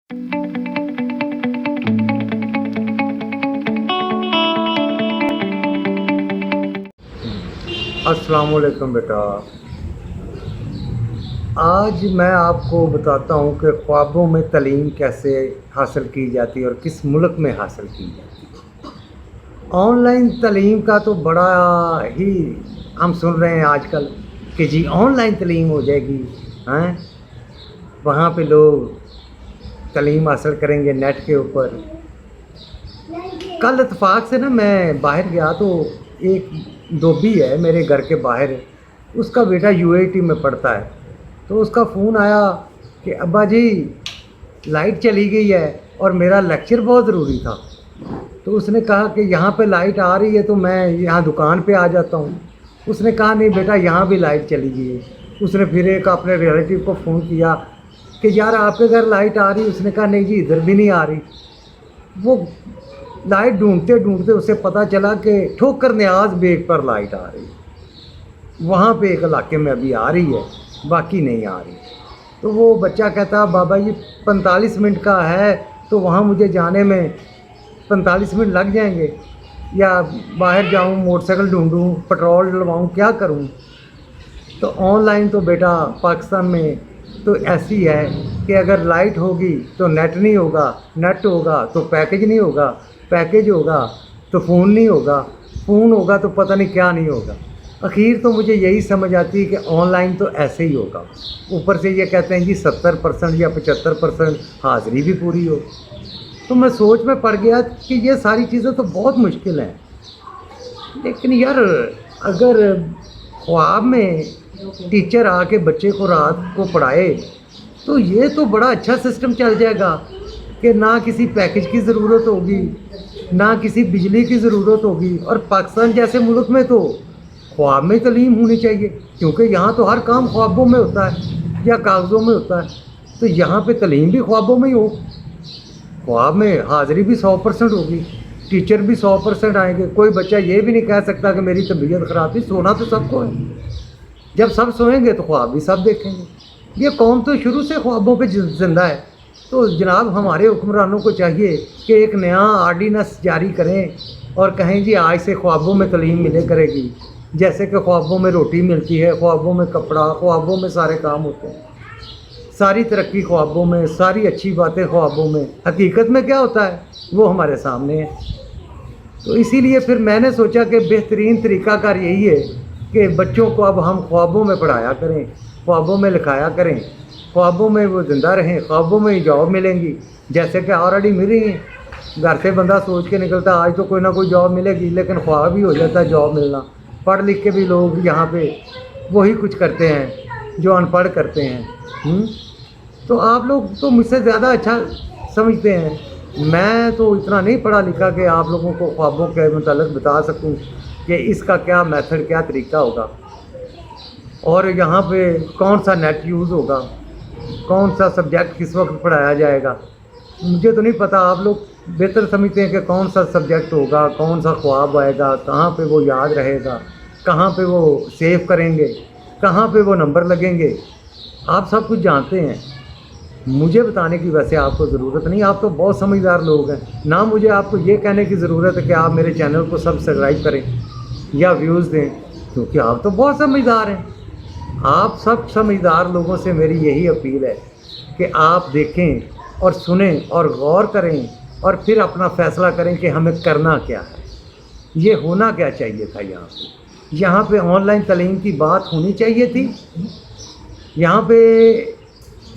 अस्सलाम वालेकुम बेटा। आज मैं आपको बताता हूँ कि ख्वाबों में तालीम कैसे हासिल की जाती है और किस मुल्क में हासिल की जाती है। ऑनलाइन तालीम का तो बड़ा ही हम सुन रहे हैं आजकल कि जी ऑनलाइन तालीम हो जाएगी, हैं वहाँ पे लोग तालीम हासिल करेंगे नेट के ऊपर। कल इत्तेफाक से ना मैं बाहर गया तो एक धोबी है मेरे घर के बाहर, उसका बेटा यूएटी में पढ़ता है। तो उसका फ़ोन आया कि अब्बा जी लाइट चली गई है और मेरा लेक्चर बहुत ज़रूरी था। तो उसने कहा कि यहाँ पे लाइट आ रही है तो मैं यहाँ दुकान पे आ जाता हूँ। उसने कहा नहीं बेटा यहाँ भी लाइट चली गई है। उसने फिर एक अपने रिलेटिव को फ़ोन किया कि यार आपके घर लाइट आ रही। उसने कहा नहीं जी इधर भी नहीं आ रही। वो लाइट ढूंढते ढूंढते उसे पता चला कि ठोकर न्याज बेग पर लाइट आ रही, वहाँ पे एक इलाके में अभी आ रही है, बाकी नहीं आ रही। तो वो बच्चा कहता बाबा ये 45 मिनट का है तो वहाँ मुझे जाने में 45 मिनट लग जाएंगे, या बाहर जाऊँ मोटरसाइकिल ढूंढूँ पेट्रोल डलवाऊँ क्या करूँ। तो ऑनलाइन तो बेटा पाकिस्तान में तो ऐसी है कि अगर लाइट होगी तो नेट नहीं होगा, नेट होगा तो पैकेज नहीं होगा, पैकेज होगा तो फ़ोन नहीं होगा, फ़ोन होगा तो पता नहीं क्या नहीं होगा। आखिर तो मुझे यही समझ आती है कि ऑनलाइन तो ऐसे ही होगा। ऊपर से ये कहते हैं जी 70% या 75% हाज़िरी भी पूरी हो। तो मैं सोच में पड़ गया कि ये सारी चीज़ें तो बहुत मुश्किल हैं, लेकिन यार अगर ख्वाब में टीचर आके बच्चे को रात को पढ़ाए तो ये तो बड़ा अच्छा सिस्टम चल जाएगा कि ना किसी पैकेज की ज़रूरत होगी, ना किसी बिजली की ज़रूरत होगी। और पाकिस्तान जैसे मुल्क में तो ख्वाब में तालीम होनी चाहिए, क्योंकि यहाँ तो हर काम ख्वाबों में होता है या कागज़ों में होता है। तो यहाँ पे तालीम भी ख्वाबों में ही हो, ख्वाब में हाज़िरी भी 100% होगी, टीचर भी 100% आएंगे। कोई बच्चा ये भी नहीं कह सकता कि मेरी तबीयत ख़राब थी। सोना तो सबको है, जब सब सोएंगे तो ख्वाब भी सब देखेंगे। ये कौम तो शुरू से ख्वाबों पे ज़िंदा है। तो जनाब हमारे हुक्मरानों को चाहिए कि एक नया आर्डीनेंस जारी करें और कहें जी आज से ख्वाबों में तालीम मिले करेगी। जैसे कि ख्वाबों में रोटी मिलती है, ख्वाबों में कपड़ा, ख्वाबों में सारे काम होते हैं, सारी तरक्की ख्वाबों में, सारी अच्छी बातें ख्वाबों में। हकीकत में क्या होता है वो हमारे सामने है। तो इसीलिए फिर मैंने सोचा कि बेहतरीन तरीक़ाकार यही है कि बच्चों को अब हम ख्वाबों में पढ़ाया करें, ख्वाबों में लिखाया करें, ख्वाबों में वो ज़िंदा रहें, ख्वाबों में ही जॉब मिलेंगी जैसे कि ऑलरेडी मिल रही हैं। घर से बंदा सोच के निकलता आज तो कोई ना कोई जॉब मिलेगी, लेकिन ख्वाब ही हो जाता है जॉब मिलना। पढ़ लिख के भी लोग यहाँ पे वही कुछ करते हैं जो अनपढ़ करते हैं। तो आप लोग तो मुझसे ज़्यादा अच्छा समझते हैं। मैं तो इतना नहीं पढ़ा लिखा कि आप लोगों को ख्वाबों के मुताल्लिक़ बता सकूं कि इसका क्या मेथड, क्या तरीका होगा और यहाँ पे कौन सा नेट यूज़ होगा, कौन सा सब्जेक्ट किस वक्त पढ़ाया जाएगा। मुझे तो नहीं पता, आप लोग बेहतर समझते हैं कि कौन सा सब्जेक्ट होगा, कौन सा ख्वाब आएगा, कहाँ पे वो याद रहेगा, कहाँ पे वो सेव करेंगे, कहाँ पे वो नंबर लगेंगे। आप सब कुछ जानते हैं, मुझे बताने की वैसे आपको ज़रूरत नहीं। आप तो बहुत समझदार लोग हैं ना, मुझे आपको ये कहने की ज़रूरत है कि आप मेरे चैनल को सब्सक्राइब करें या व्यूज़ दें, क्योंकि आप तो बहुत समझदार हैं। आप सब समझदार लोगों से मेरी यही अपील है कि आप देखें और सुनें और गौर करें और फिर अपना फ़ैसला करें कि हमें करना क्या है, ये होना क्या चाहिए था। यहाँ पे ऑनलाइन तालीम की बात होनी चाहिए थी। यहाँ पे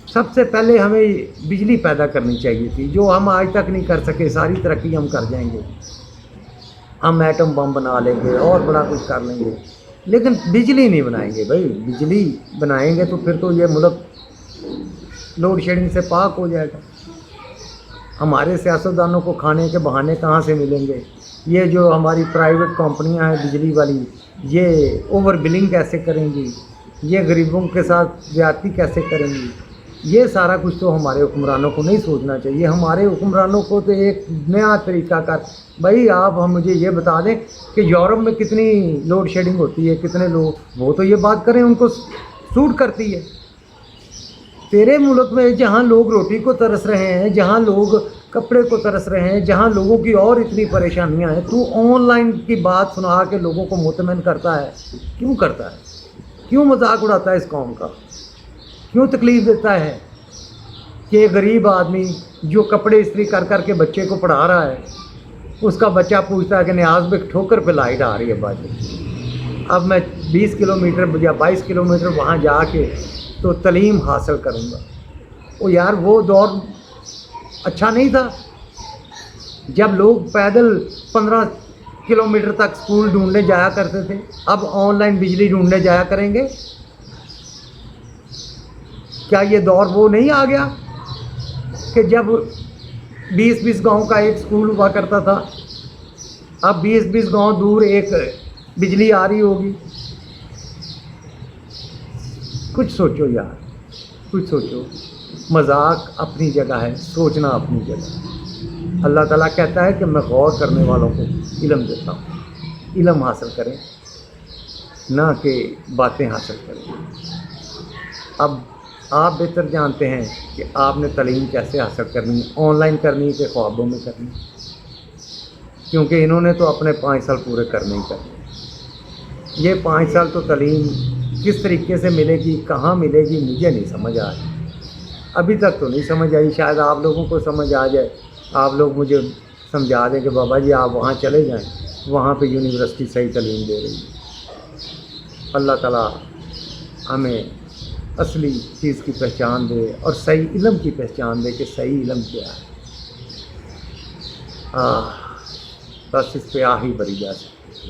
सबसे पहले हमें बिजली पैदा करनी चाहिए थी, जो हम आज तक नहीं कर सके। सारी तरक्की हम कर जाएंगे, हम एटम बम बना लेंगे और बड़ा कुछ कर लेंगे, लेकिन बिजली नहीं बनाएंगे। भाई बिजली बनाएंगे तो फिर तो ये मुल्क लोड शेडिंग से पाक हो जाएगा। हमारे सियासतदानों को खाने के बहाने कहाँ से मिलेंगे। ये जो हमारी प्राइवेट कंपनियां हैं बिजली वाली, ये ओवर बिलिंग कैसे करेंगी, ये गरीबों के साथ ज़्यादती कैसे करेंगी। ये सारा कुछ तो हमारे हुक्मरानों को नहीं सोचना चाहिए। हमारे हुक्मरानों को तो एक नया तरीका कर, भाई आप हम मुझे ये बता दें कि यूरोप में कितनी लोड शेडिंग होती है, कितने लोग, वो तो ये बात करें, उनको सूट करती है। तेरे मुल्क में जहाँ लोग रोटी को तरस रहे हैं, जहाँ लोग कपड़े को तरस रहे हैं, जहाँ लोगों की और इतनी परेशानियां हैं, तू ऑनलाइन की बात सुना के लोगों को मुतमइन करता है। क्यों करता है? क्यों मजाक उड़ाता है इस कौम का? क्यों तकलीफ़ देता है कि गरीब आदमी जो कपड़े इस्त्री कर कर के बच्चे को पढ़ा रहा है, उसका बच्चा पूछता है कि नियाज में ठोकर पे लाइट आ रही है बाजी, अब मैं 20 किलोमीटर या 22 किलोमीटर वहाँ जाके तो तलीम हासिल करूँगा। ओ यार, वो दौर अच्छा नहीं था जब लोग पैदल 15 किलोमीटर तक स्कूल ढूंढने जाया करते थे। अब ऑनलाइन बिजली ढूंढने जाया करेंगे। क्या ये दौर वो नहीं आ गया कि जब 20-20 गांव का एक स्कूल हुआ करता था, अब 20-20 गांव दूर एक बिजली आ रही होगी? कुछ सोचो यार, कुछ सोचो। मजाक अपनी जगह है, सोचना अपनी जगह। अल्लाह ताला कहता है कि मैं गौर करने वालों को इल्म देता हूँ। इल्म हासिल करें, ना कि बातें हासिल करें। अब आप बेहतर जानते हैं कि आपने तालीम कैसे हासिल करनी है, ऑनलाइन करनी है कि ख्वाबों में करनी है, क्योंकि इन्होंने तो अपने 5 साल पूरे करने ही करने। ये 5 साल तो तालीम किस तरीके से मिलेगी, कहाँ मिलेगी, मुझे नहीं समझ आ रही। अभी तक तो नहीं समझ आई, शायद आप लोगों को समझ आ जाए। आप लोग मुझे समझा दें कि बाबा जी आप वहाँ चले जाएं, वहाँ पे यूनिवर्सिटी सही तालीम दे रही है। अल्लाह ताला हमें असली चीज़ की पहचान दे और सही इल्म की पहचान दे कि सही इल्म क्या है। बस इस पे आ ही बड़ी जा सकती है।